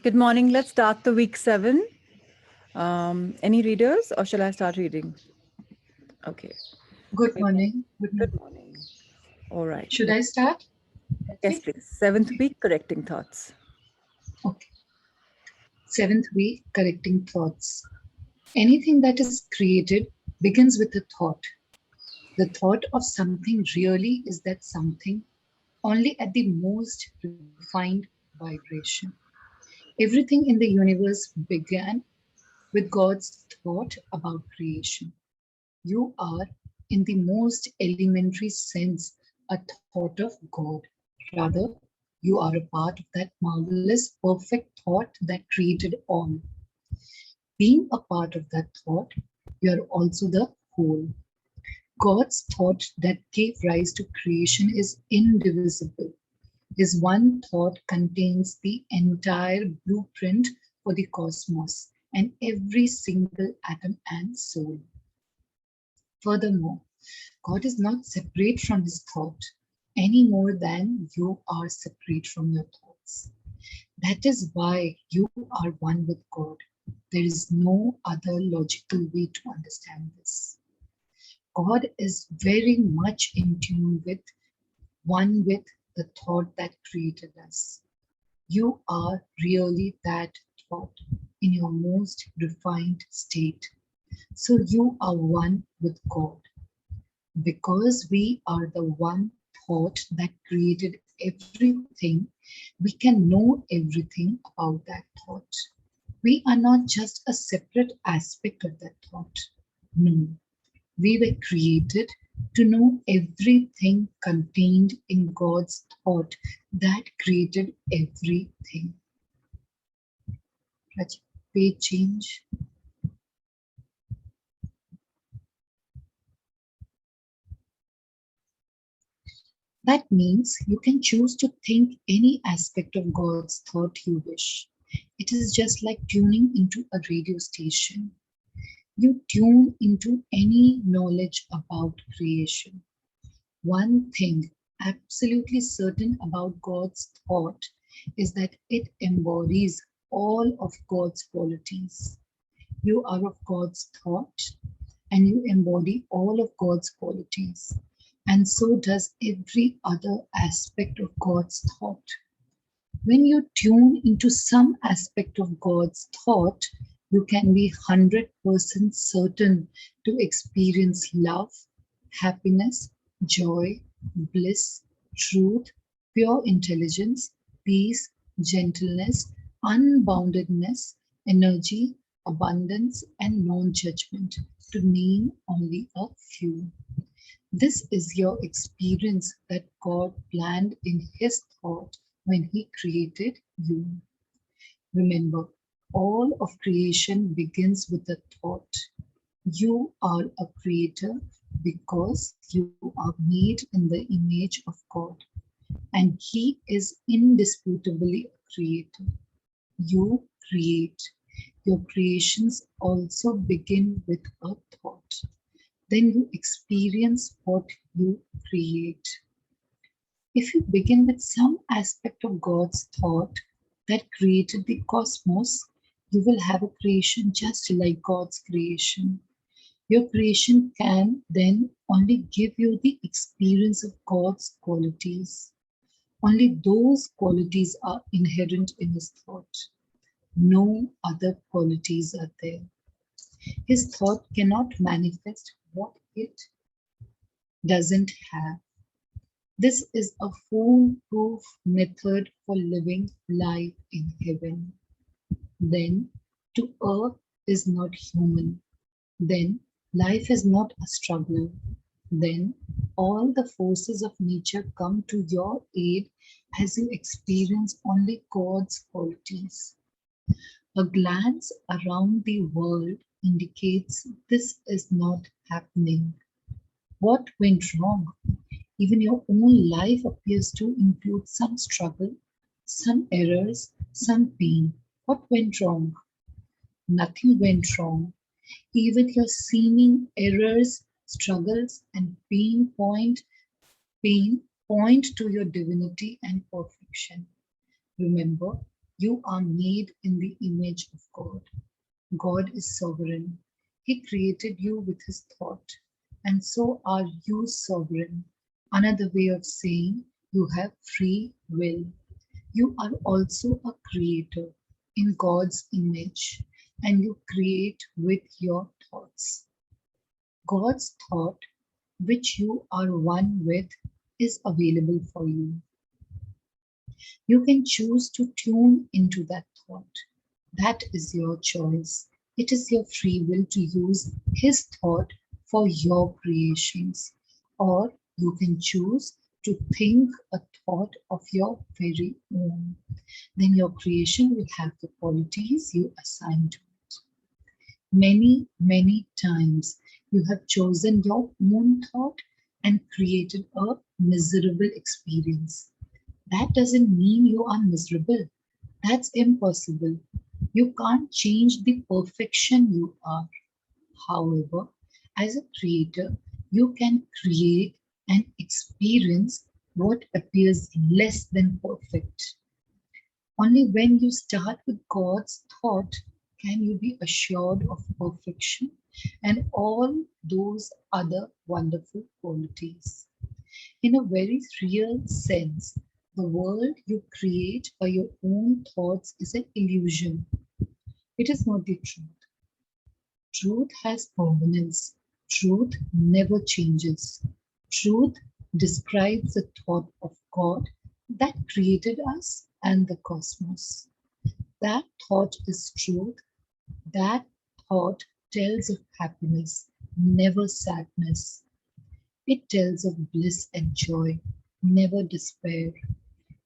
Good morning. Let's start the week 7. Any readers or shall I start reading? Okay. Good morning. Good morning. All right. Should I start? Yes, please. 7th week, correcting thoughts. Okay. 7th week, correcting thoughts. Anything that is created begins with a thought. The thought of something really is that something only at the most refined vibration. Everything in the universe began with God's thought about creation. You are, in the most elementary sense, a thought of God. Rather, you are a part of that marvelous, perfect thought that created all. Being a part of that thought, you are also the whole. God's thought that gave rise to creation is indivisible. His one thought contains the entire blueprint for the cosmos and every single atom and soul. Furthermore, God is not separate from his thought any more than you are separate from your thoughts. That is why you are one with God. There is no other logical way to understand this. God is very much in tune with, one with the thought that created us. You are really that thought in your most refined state. So you are one with God. Because we are the one thought that created everything, we can know everything about that thought. We are not just a separate aspect of that thought. No, we were created to know everything contained in God's thought that created everything. Page change. That means you can choose to think any aspect of God's thought you wish. It is just like tuning into a radio station. You tune into any knowledge about creation. One thing absolutely certain about God's thought is that it embodies all of God's qualities. You are of God's thought and you embody all of God's qualities. And so does every other aspect of God's thought. When you tune into some aspect of God's thought, you can be 100% certain to experience love, happiness, joy, bliss, truth, pure intelligence, peace, gentleness, unboundedness, energy, abundance, and non-judgment, to name only a few. This is your experience that God planned in His thought when He created you. Remember, all of creation begins with a thought. You are a creator because you are made in the image of God and He is indisputably a creator. You create. Your creations also begin with a thought. Then you experience what you create. If you begin with some aspect of God's thought that created the cosmos, you will have a creation just like God's creation. Your creation can then only give you the experience of God's qualities. Only those qualities are inherent in His thought. No other qualities are there. His thought cannot manifest what it doesn't have. This is a foolproof method for living life in heaven. Then, to earth is not human. Then, life is not a struggle. Then, all the forces of nature come to your aid as you experience only God's qualities. A glance around the world indicates this is not happening. What went wrong? Even your own life appears to include some struggle, some errors, some pain. What went wrong? Nothing went wrong. Even your seeming errors, struggles, and pain point to your divinity and perfection. Remember, you are made in the image of God. God is sovereign. He created you with His thought, and so are you sovereign. Another way of saying you have free will. You are also a creator in God's image, and you create with your thoughts. God's thought, which you are one with, is available for you. You can choose to tune into that thought. That is your choice. It is your free will to use His thought for your creations. Or you can choose to think a thought of your very own. Then your creation will have the qualities you assign to it. Many, many times you have chosen your own thought and created a miserable experience. That doesn't mean you are miserable. That's impossible. You can't change the perfection you are. However, as a creator, you can create and experience what appears less than perfect. Only when you start with God's thought can you be assured of perfection and all those other wonderful qualities. In a very real sense, the world you create by your own thoughts is an illusion. It is not the truth. Truth has permanence. Truth never changes. Truth describes the thought of God that created us and the cosmos. That thought is truth. That thought tells of happiness, never sadness. It tells of bliss and joy, never despair.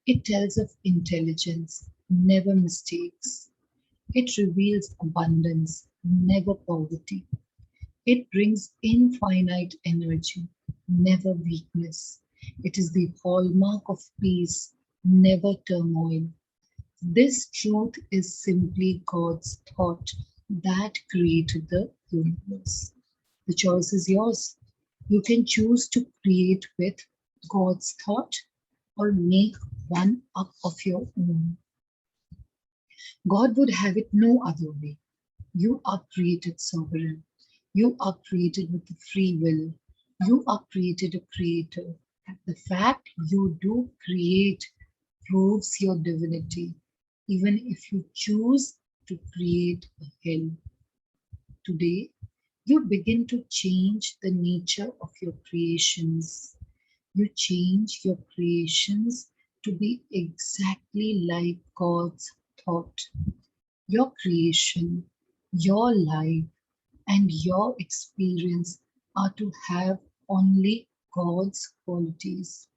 It tells of intelligence, never mistakes. It reveals abundance, never poverty. It brings infinite energy, never weakness. It is the hallmark of peace, never turmoil. This truth is simply God's thought that created the universe. The choice is yours. You can choose to create with God's thought or make one up of your own. God would have it no other way. You are created sovereign. You are created with the free will. You are created a creator. The fact you do create proves your divinity, even if you choose to create a hell. Today, you begin to change the nature of your creations. You change your creations to be exactly like God's thought. Your creation, your life, and your experience are to have only God's qualities.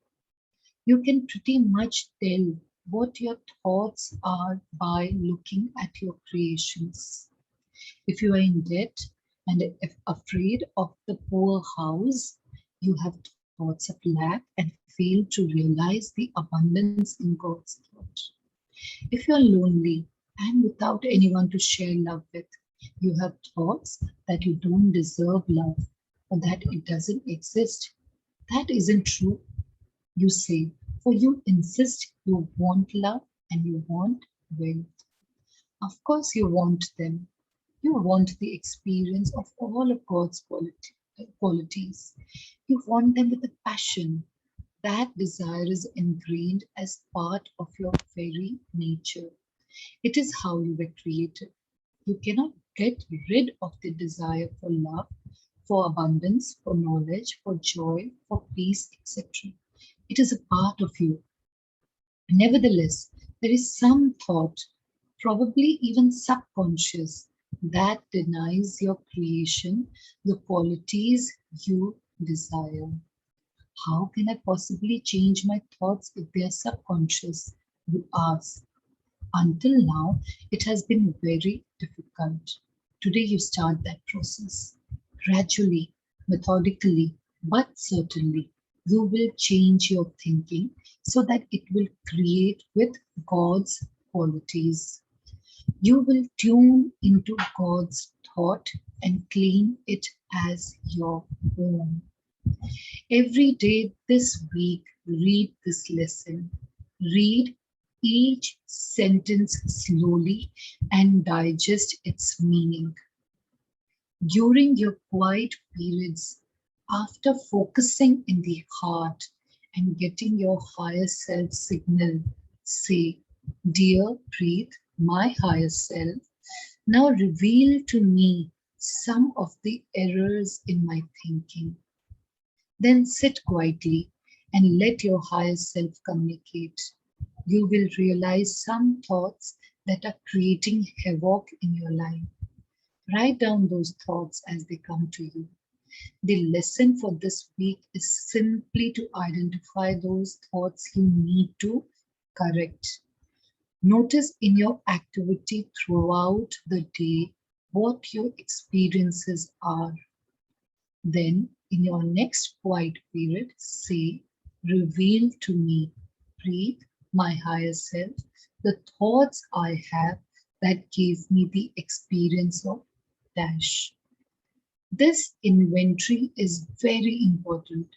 You can pretty much tell what your thoughts are by looking at your creations. If you are in debt And if afraid of the poor house, you have thoughts of lack and fail to realize the abundance in God's thought. If you're lonely and without anyone to share love with, you have thoughts that you don't deserve love or that it doesn't exist. That isn't true, you say, for you insist you want love and you want wealth. Of course, you want them. You want the experience of all of God's qualities. You want them with a passion. That desire is ingrained as part of your very nature. It is how you were created. You cannot get rid of the desire for love, for abundance, for knowledge, for joy, for peace, etc. It is a part of you. Nevertheless, there is some thought, probably even subconscious, that denies your creation the qualities you desire. How can I possibly change my thoughts if they are subconscious? You ask. Until now, it has been very difficult. Today, you start that process. Gradually, methodically, but certainly, you will change your thinking so that it will create with God's qualities. You will tune into God's thought and claim it as your own. Every day this week, read this lesson. Read each sentence slowly and digest its meaning. During your quiet periods, after focusing in the heart and getting your higher self signal, say, Dear Preet, my higher self, now reveal to me some of the errors in my thinking. Then sit quietly and let your higher self communicate. You will realize some thoughts that are creating havoc in your life. Write down those thoughts as they come to you. The lesson for this week is simply to identify those thoughts you need to correct. Notice in your activity throughout the day what your experiences are. Then, in your next quiet period, say, Reveal to me, breathe, my higher self, the thoughts I have that gave me the experience of dash. This inventory is very important.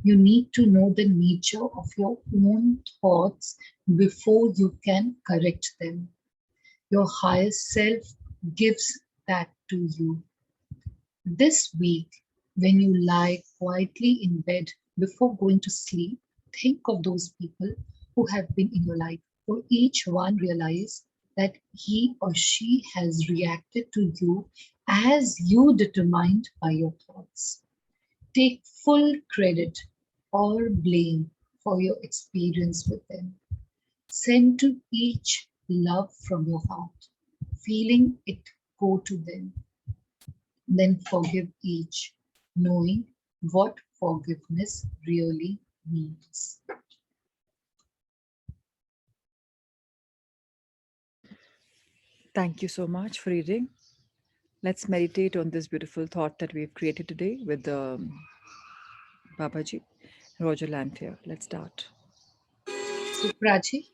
You need to know the nature of your own thoughts before you can correct them. Your higher self gives that to you. This week, when you lie quietly in bed before going to sleep, think of those people who have been in your life. For each one, realize that he or she has reacted to you as you determined by your thoughts. Take full credit or blame for your experience with them. Send to each love from your heart, feeling it go to them. Then forgive each, knowing what forgiveness really means. Thank you so much for reading. Let's meditate on this beautiful thought that we've created today with Babaji, Roger Lantier. Let's start. So, Prachi,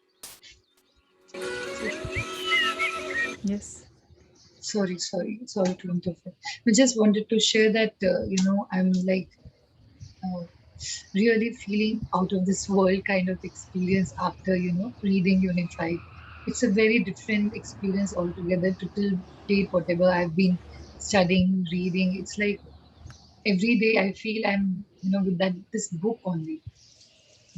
Yes. sorry to interfere. I just wanted to share that, I'm like uh, really feeling out of this world kind of experience after, reading Unit 5. It's a very different experience altogether to till date, whatever I've been studying, reading. It's like every day I feel I'm, with this book only.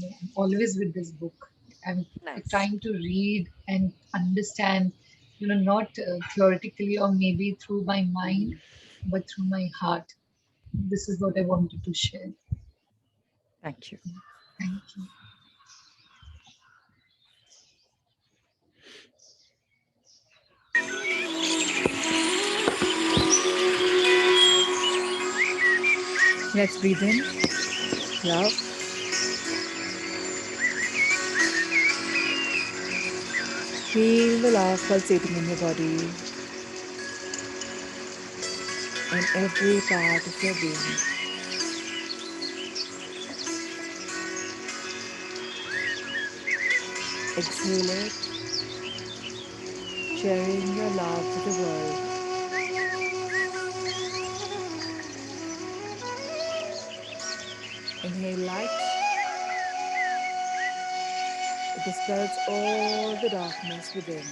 I'm always with this book. I'm Nice. trying to read and understand, not theoretically or maybe through my mind, but through my heart. This is what I wanted to share. Thank you. Thank you. Let's breathe in. Love. Feel the love pulsating in your body. in every part of your being. Exhale it, sharing your love with the world. Inhale light, it dispels all the darkness within.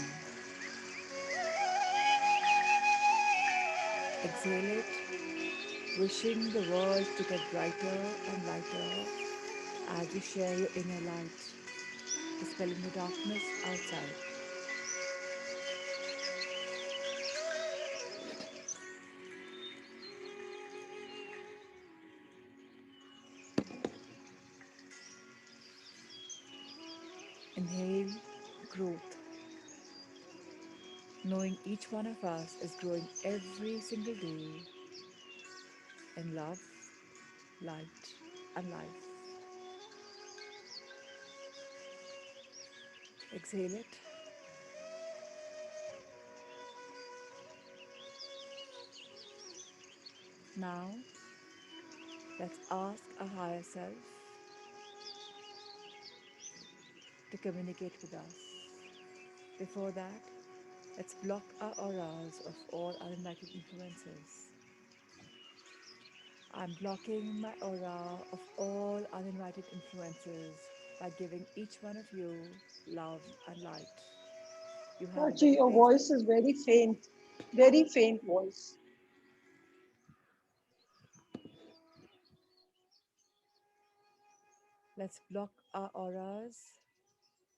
Exhale it, wishing the world to get brighter and lighter as you share your inner light, dispelling the darkness outside. Inhale growth, knowing each one of us is growing every single day in love, light, and life. Exhale it. Now, let's ask our higher self to communicate with us. Before that, let's block our auras of all uninvited influences. I'm blocking my aura of all uninvited influences by giving each one of you love and light. You have Archie, been your placed. voice is very faint voice. Let's block our auras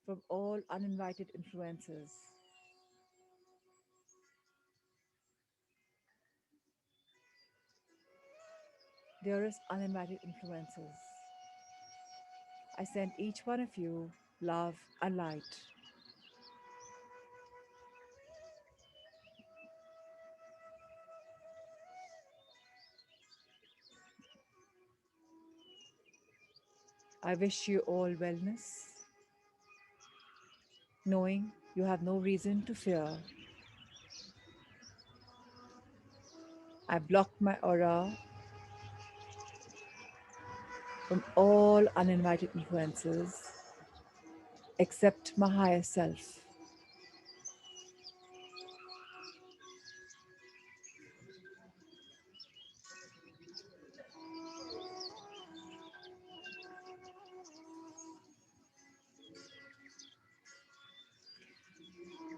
from all uninvited influences. Dearest uninvited influences, I send each one of you love and light. I wish you all wellness, knowing you have no reason to fear. I block my aura from all uninvited influences except my higher self.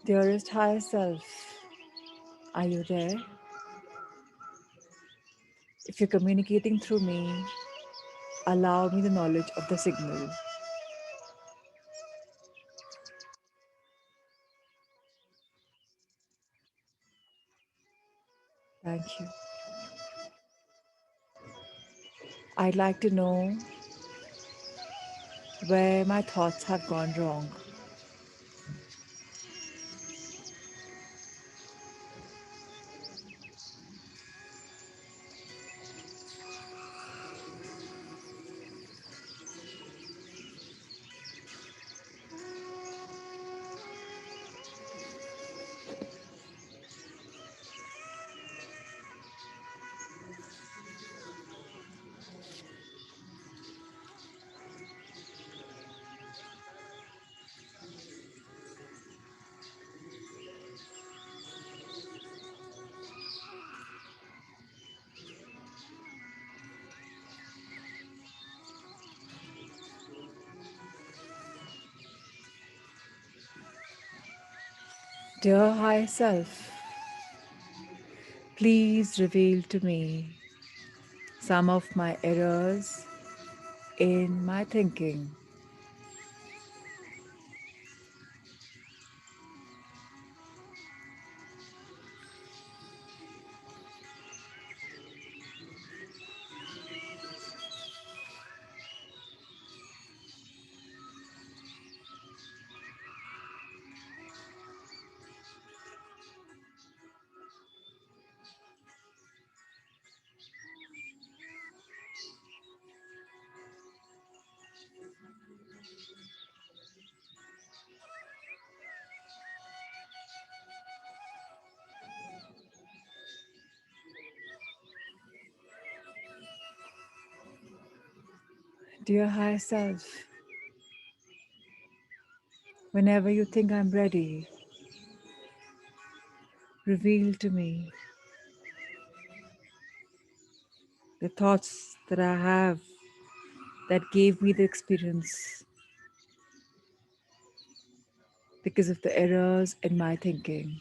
Dearest higher self, are you there? If you're communicating through me, allow me the knowledge of the signal. Thank you. I'd like to know where my thoughts have gone wrong. Dear higher self, please reveal to me some of my errors in my thinking. Dear Higher Self, whenever you think I'm ready, reveal to me the thoughts that I have that gave me the experience because of the errors in my thinking.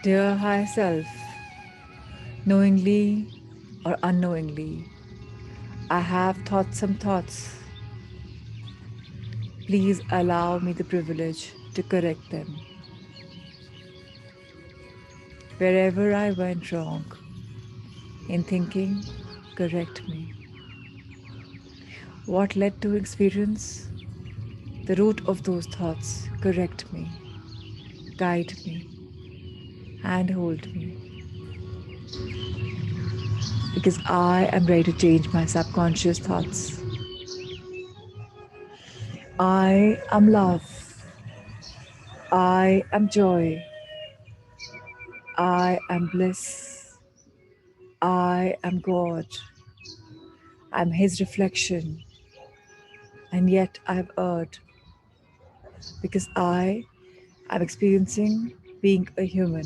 Dear Higher Self, knowingly or unknowingly, I have thought some thoughts. Please allow me the privilege to correct them. Wherever I went wrong in thinking, correct me. What led to experience? The root of those thoughts, correct me, guide me, and hold me. Because I am ready to change my subconscious thoughts. I am love. I am joy. I am bliss. I am God. I'm His reflection. And yet I've erred because I am experiencing being a human.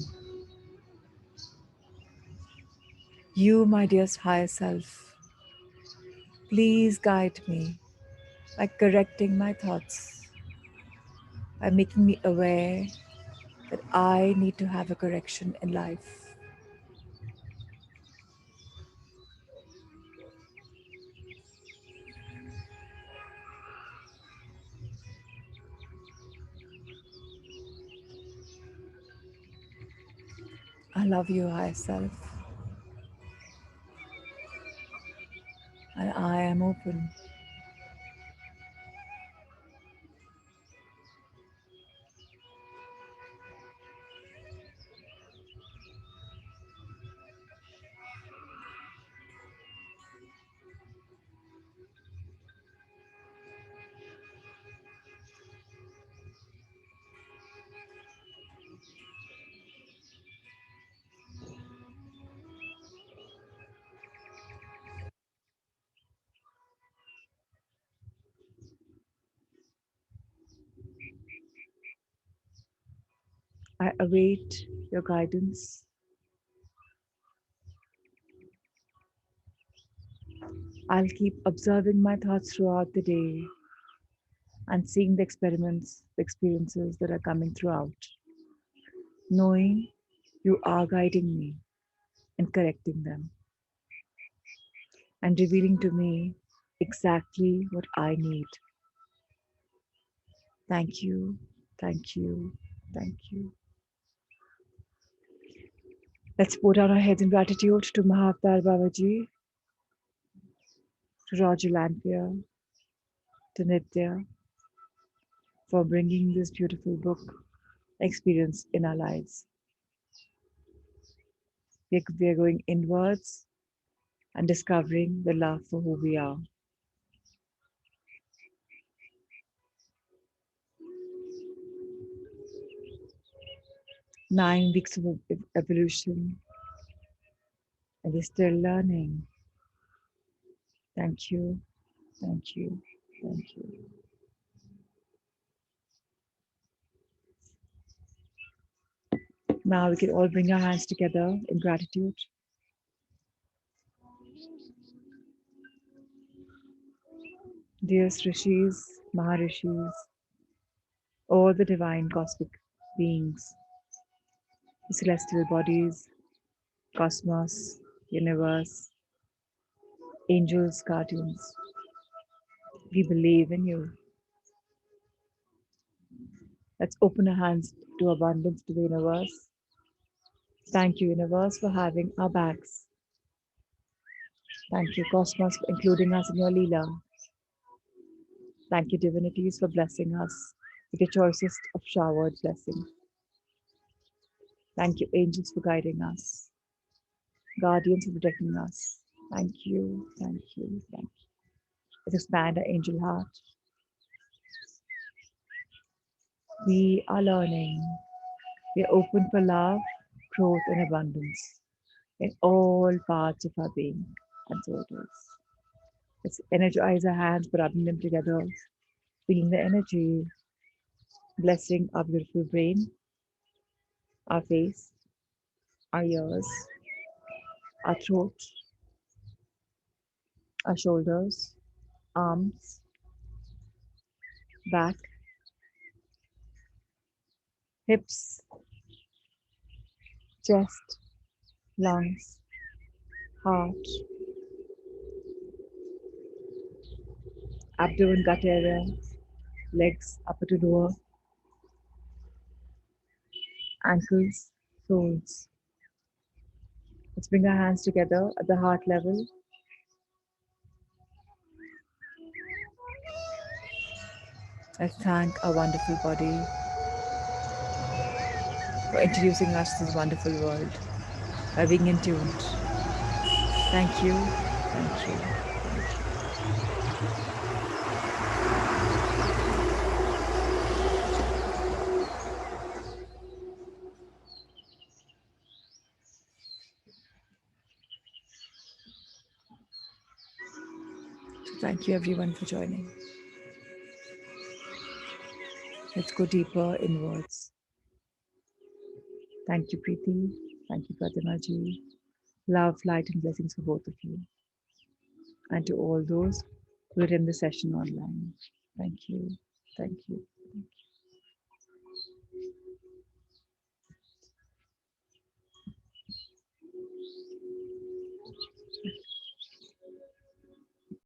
You, my dearest higher self, please guide me by correcting my thoughts, by making me aware that I need to have a correction in life. I love you, higher self, and I am open. I await your guidance. I'll keep observing my thoughts throughout the day and seeing the experiments, the experiences that are coming throughout, knowing you are guiding me and correcting them and revealing to me exactly what I need. Thank you, thank you, thank you. Let's put down our heads in gratitude to Mahavtar Babaji, to Roger Lanphier, to Nitya for bringing this beautiful book experience in our lives. We are going inwards and discovering the love for who we are. 9 weeks of evolution, and we're still learning. Thank you, thank you, thank you. Now we can all bring our hands together in gratitude. Dear Rishis, Maharishis, all the divine cosmic beings, the celestial bodies, cosmos, universe, Angels, guardians, we believe in you. Let's open our hands to abundance to the universe. Thank you, universe, for having our backs. Thank you, cosmos, for including us in your Leela. Thank you, divinities, for blessing us with your choicest of showered blessings. Thank you, angels, for guiding us, guardians, for protecting us. Thank you, thank you, thank you. Let's expand our angel heart. We are learning. We are open for love, growth, and abundance in all parts of our being. And so it is. Let's energize our hands, but rubbing them together, feeling the energy, blessing our beautiful brain, our face, our ears, our throat, our shoulders, arms, back, hips, chest, lungs, heart, abdomen, gut area, legs, upper to lower, ankles, soles. Let's bring our hands together at the heart level. Let's thank our wonderful body for introducing us to this wonderful world by being in tuned. Thank you. Thank you. So thank you everyone for joining. Let's go deeper inwards. Thank you, Preeti. Thank you, Pratima ji. Love, light, and blessings for both of you. And to all those who attend the session online. Thank you. Thank you. Thank you.